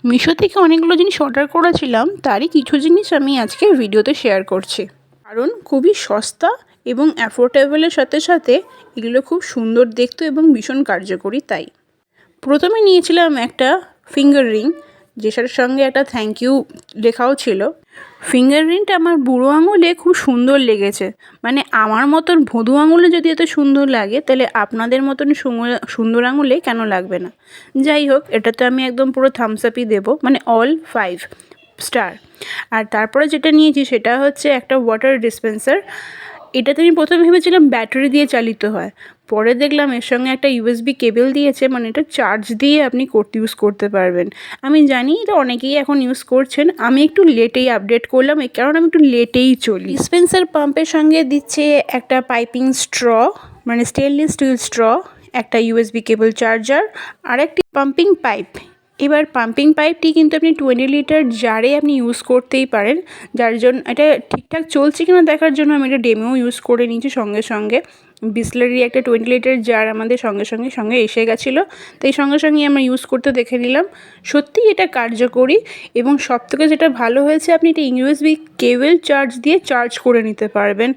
মিশো থেকে অনেকগুলো জিনিস অর্ডার করেছিলাম, তারই কিছু জিনিস আমি আজকে ভিডিওতে শেয়ার করছি। কারণ খুবই সস্তা এবং অ্যাফোর্ডেবলের সাথে সাথে এগুলো খুব সুন্দর দেখতে এবং ভীষণ কার্যকরী। তাই প্রথমে নিয়েছিলাম একটা ফিঙ্গার রিং, যেটার সঙ্গে একটা থ্যাংক ইউ লেখাও ছিল। ফিঙ্গার রিংটা আমার বুড়ো আঙুলে খুব সুন্দর লেগেছে। মানে আমার মতন ভোঁদু আঙুলে যদি এত সুন্দর লাগে, তাহলে আপনাদের মতন সুন্দর আঙুলে কেন লাগবে না। যাই হোক, এটাতে আমি একদম পুরো থামস আপই দেবো, মানে অল 5 স্টার। আর তারপরে যেটা নিয়েছি সেটা হচ্ছে একটা ওয়াটার ডিসপেন্সার। এটাতে আমি প্রথমে ভেবেছিলাম ব্যাটারি দিয়ে চালিত হয়, পরে দেখলাম এর সঙ্গে একটা ইউএসবি কেবল দিয়েছে, মানে এটা চার্জ দিয়ে আপনি ইউজ করতে পারবেন। আমি জানি এটা অনেকেই এখন ইউজ করছেন, আমি একটু লেটেই আপডেট করলাম, এই কারণে আমি একটু লেটেই চলি। ডিসপেন্সার পাম্পের সঙ্গে দিচ্ছে একটা পাইপিং স্ট্র, মানে স্টেনলেস স্টিল স্ট্র, একটা ইউএসবি কেবল চার্জার আর একটি পাম্পিং পাইপ। এবার পাম্পিং পাইপটি কিন্তু আপনি 20 লিটার জারে আপনি ইউজ করতেই পারেন, যার জন্য এটা ঠিকঠাক চলছে কিনা দেখার জন্য আমি এটা ডেমোও ইউজ করে নিয়েছি। সঙ্গে সঙ্গে বিসলারি একটা 20 লিটার জার আমাদের সঙ্গে এসে গেছিলো, তাই সঙ্গে আমরা ইউজ করতে দেখে নিলাম। সত্যিই এটা কার্যকরী, এবং সবথেকে যেটা ভালো হয়েছে, আপনি এটা ইউএসবি কেবল চার্জ দিয়ে চার্জ করে নিতে পারবেন।